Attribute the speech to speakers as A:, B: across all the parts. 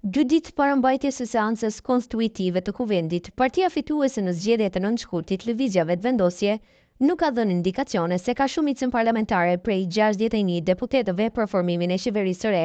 A: 2 ditë para mbajtjes së seancës konstitutive të kuvendit, partia fituese në zgjedhjet e 9 shkurtit lëvizjave të vendosje nuk ka dhënë indikacione se ka shumicën parlamentare prej 61 deputetëve për formimin e qeverisë së re,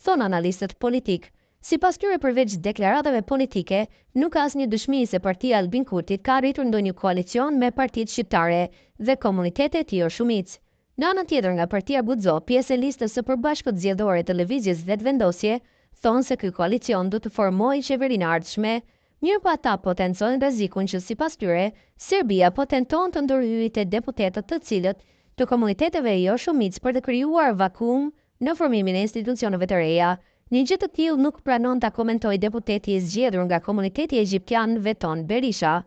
A: thonë analistët politik. Sipas tyre, përveç deklaratave politike, nuk ka asnjë dëshmi se partia e Albin Kurtit ka arritur ndonjë koalicion me partitë shqiptare dhe komunitetet jo shumicë. Në anën tjetër, nga partia Guxo, pjesë e listës së përbashkët zgjedhore të lëvizjes vetëvendosje, thonë se ky koalicion do të formojë qeverinë ardhshme. Mirë po ata po tentojnë rrezikun që sipas tyre, Serbia po tenton të ndërhyjë të deputetët të cilët të komuniteteve jo shumicë për të krijuar vakum në formimin e institucioneve të reja. Një gjë të tillë nuk pranon ta komentojë deputeti i zgjedhur nga komuniteti egjiptian Veton Berisha.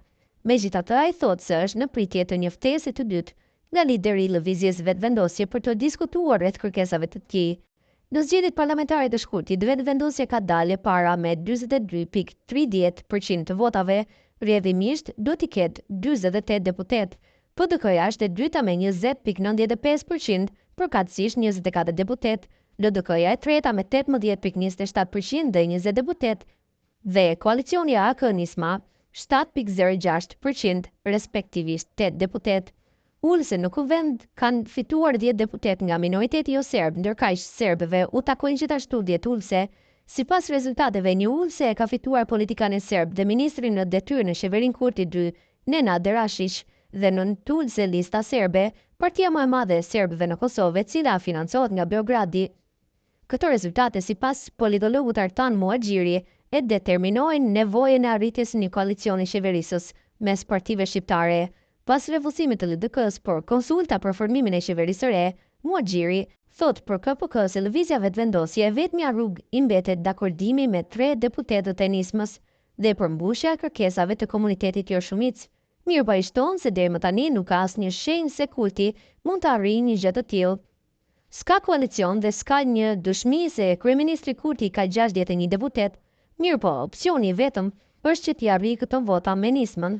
A: Megjithatë, ai thotë se është në pritje të një ftesë të dytë nga lideri i lëvizjes vetëvendosje për të diskutuar rreth kërkesave të tij. Në zgjedhjet parlamentare të shkurtit, vetëvendosja ka dalë para me 42.30% të votave, rrjedhimisht do t'i ketë 48 deputet. PDK-ja është e dyta me 20.95%, përkatësisht 24 deputet, LDK-ja e treta me 18.27% dhe 20 deputet, dhe koalicioni AK-Nisma 7.06%, respektivisht 8 deputet. Ulse në kuvend kanë fituar 10 deputet nga minoriteti jo serb, ndërkaq serbëve u takojnë gjithashtu 10 ulse. Sipas rezultateve, një ulse e ka fituar politikani serb dhe ministri në detyrë në qeverinë Kurti 2, Nenad Derashish, dhe në ulse lista serbe, partia më e madhe e serbëve në Kosovë, e cila financohet nga Beogradi. Këto rezultate, sipas politologut Artan Muhaxhiri, e determinojnë nevojën e arritjes së një koalicioni qeverisës mes partive shqiptare. Pas refuzimit të LDK-s për konsulta për formimin e qeverisë së re, Muhaxhiri thot për KPK se lëvizja vetëvendosje e vetmja rrugë i mbetet dakordimi me 3 deputetët e nismës dhe përmbushja e kërkesave të komunitetit jo shumicë. Mirë po ai shton se deri më tani nuk ka asnjë shenjë se Kurti mund të arrijë një gjë të tillë. S'ka koalicion dhe s'ka një dëshmi se kryeministri Kurti ka 61 deputet. Mirë po, opsioni vetëm është që t'i arrijë këto vota me nismën.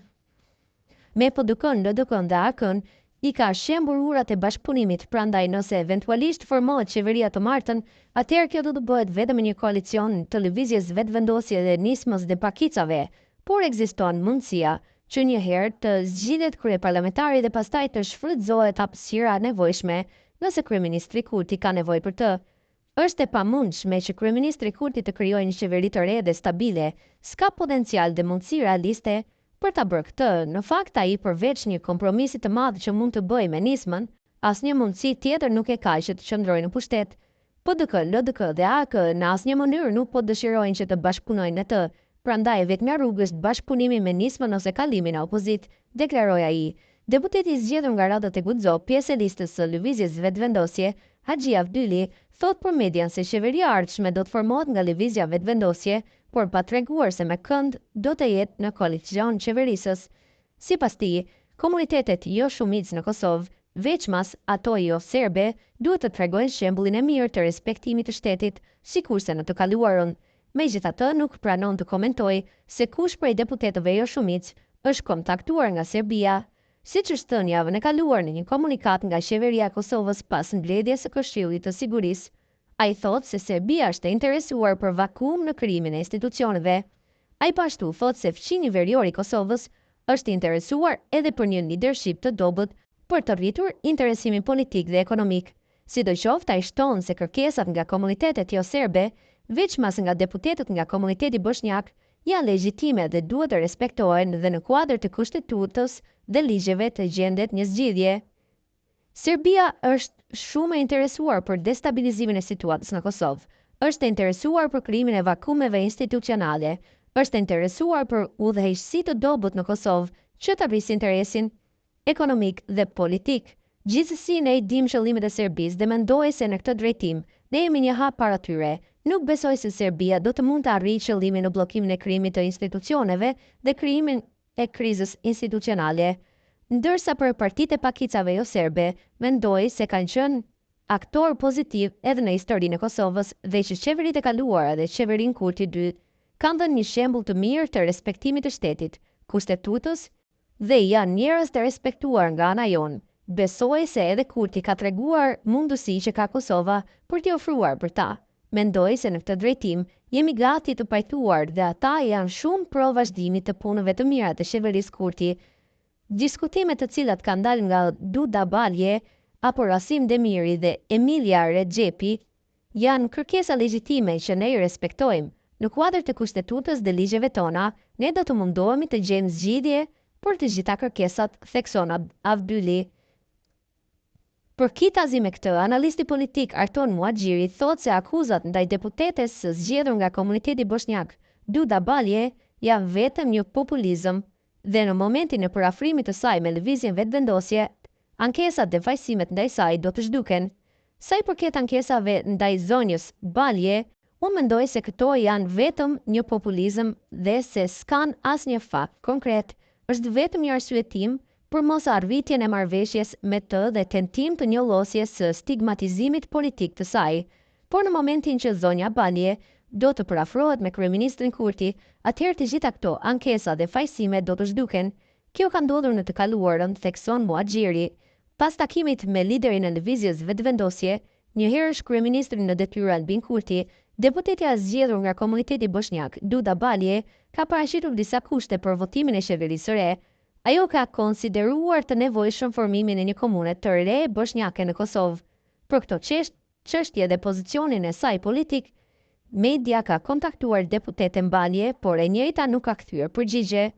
A: Me PDK-n, LDK-n dhe AK-n i ka shembur urat e bashkëpunimit, prandaj nëse eventualisht formohet qeveria të martën, atëherë kjo do të bëhet vetëm një koalicion të lëvizjes vetëvendosje dhe nismës dhe pakicave, por ekziston mundësia që një herë të zgjidhet kryeparlamentari dhe pastaj të shfrytëzohet hapësira e nevojshme, nëse kryeministri Kurti ka nevojë për të. Është e pamundshme që kryeministri Kurti të krijojë një qeveri të re dhe stabile, s'ka potencial dhe mundësi realiste për ta bërë këtë. Në fakt, ai përveç një kompromisi të madh që mund të bëjë me nismën, asnjë mundësi tjetër nuk e ka që të qëndrojë në pushtet. PDK, LDK dhe AK në asnjë mënyrë nuk po dëshirojnë që të bashkëpunojnë me të, prandaj vetmja rrugë është bashkëpunimi me nismën ose kalimi në opozit, deklaroi ai. Deputeti i zgjedhur nga Radhat e Guxo, pjesë e listës së lëvizjes vetëvendosje, Haxhi Avdyli, thot për median se qeveria ardhshme do të formohet nga lëvizja vetëvendosje, por pa treguar se me kënd do të jetë në koalicion qeverisës. Sipas tij, komunitetet jo shumicë në Kosovë, veçmas ato jo serbe, duhet të tregojnë shembullin e mirë të respektimit të shtetit, sikurse në të kaluarën. Megjithatë, nuk pranon të komentojë se kush prej deputetëve jo shumicë është kontaktuar nga Serbia. Siç është thënë javën e kaluar në një komunikat nga qeveria e Kosovës pas mbledhjes së Këshillit të Sigurisë, ai thot se Serbia është e interesuar për vakum në krijimin e institucioneve. Ai pashtu thot se fqini verior i Kosovës është interesuar edhe për një leadership të dobët për të rritur interesimin politik dhe ekonomik. Sidoqoftë, ai shton se kërkesat nga komunitetet jo serbe, veçmas nga deputetët nga komuniteti bosnjak, janë legjitime dhe duhet të respektohen dhe në kuadër të kushtetutës dhe ligjeve të gjendet një zgjidhje. Serbia është shumë e interesuar për destabilizimin e situatës në Kosovë, është e interesuar për krijimin e vakumeve institucionale, është e interesuar për udhëheqësi të dobët në Kosovë që të rrisë interesin ekonomik dhe politik. Gjithsesi ne i dim qëllimet e Serbisë dhe mendoj se në këtë drejtim ne jemi një hap para tyre. Nuk besoj se Serbia do të mund të arrijë qëllimin në bllokimin e krijimit të institucioneve dhe krijimin e krizës institucionale. Ndërsa për partitë e pakicave jo serbe, mendoj se kanë qenë aktor pozitiv edhe në historinë e Kosovës dhe që qeveritë e kaluara dhe qeverinë Kurti 2 kanë dhënë një shembull të mirë të respektimit të shtetit, kushtetutës dhe janë njerëz të respektuar nga ana jonë. Besoj se edhe Kurti ka treguar mundësi që ka Kosova për t'i ofruar për ta. Mendoj se në këtë drejtim jemi gati të pajtuar dhe ata janë shumë pro vazhdimit të punëve të mira të qeverisë Kurti. Diskutimet të cilat kanë dalë nga Duda Balje, apo Rasim Demiri dhe Emilia Rexhepi janë kërkesa legjitime që ne i respektojmë. Në kuadër të kushtetutës dhe ligjeve tona, ne do të mundohemi të gjejmë zgjidhje për të gjitha kërkesat, thekson Abdylli. Përkitazi me këtë, analisti politik Arton Muaxhiri thot se akuzat ndaj deputetes së zgjedhur nga komuniteti bosnjak, Duda Balje, janë vetëm një populizëm dhe në momentin e parafrimit të saj me lëvizjen vetëvendosje, ankesat dhe vajsimet ndaj saj do të zhduken. Sa i përket ankesave ndaj zonjës Balje, unë mendoj se këto janë vetëm një populizëm dhe se s'kan asnjë fakt konkret, është vetëm një arsyetim për mos arritjen e marrëveshjes me të dhe tentim të njollosjes së stigmatizimit politik të saj. Por në momentin që zonja Balje do të parafrohet me kryeministrin Kurti, atëherë të gjitha këto ankesa dhe fajsime do të zhduken. Kjo ka ndodhur në të kaluarën, thekson Muaxhiri. Pas takimit me liderin e lëvizjes vetëvendosje, njëherësh kryeministri në detyrë Albin Kurti, deputetja e zgjedhur nga komuniteti bosnjak, Duda Balje, ka paraqitur disa kushte për votimin e qeverisë së re. Ajo ka konsideruar të nevojshëm formimin e një komune të re bosnjake në Kosovë. Për këto çështje dhe pozicionin e saj politik, media ka kontaktuar deputeten Balje, por e njëjta nuk ka kthyer përgjigje.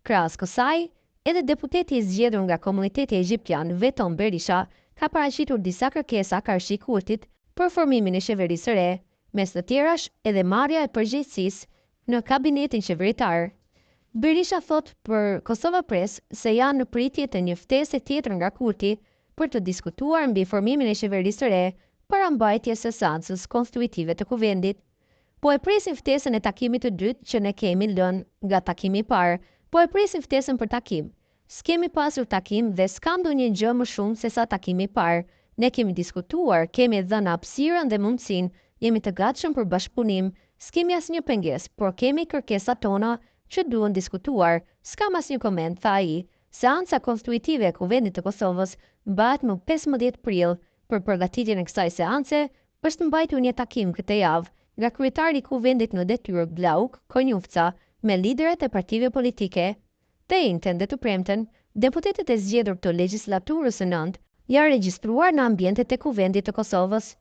A: Krahas kësaj, edhe deputeti i zgjedhur nga komuniteti egjiptian Veton Berisha ka paraqitur disa kërkesa karshi Kurtit për formimin e qeverisë së re, mes të tjerash edhe marrja e përgjegjësisë në kabinetin qeveritar. Berisha thot për Kosova Press se janë në pritje të një ftese tjetër nga Kurti për të diskutuar mbi formimin e qeverisë së re para mbajtjes së seancës konstitutive të kuvendit. Po e presim ftesën e takimit të dytë që ne kemi lënë nga takimi i parë, po e presim ftesën për takim. S'kemi pasur takim dhe s'ka ndonjë gjë më shumë se sa takimi i parë. Ne kemi diskutuar, kemi dhënë hapësirën dhe mundësinë, jemi të gatshëm për bashkëpunim, s'kemi asnjë pengesë, por kemi kërkesat tona që duhen diskutuar. S'kam asnjë koment, tha ai. Seanca konstitutive e Kuvendit të Kosovës mbahet më 15 prill. Për përgatitjen e kësaj seance është mbajtur një takim këtë javë nga kryetari i Kuvendit në detyrë Glauk Konjufca me liderët e partive politike. Të njëjtën dhe të premten, deputetët e zgjedhur të legjislaturës së nëntë janë regjistruar në ambientet e Kuvendit të Kosovës.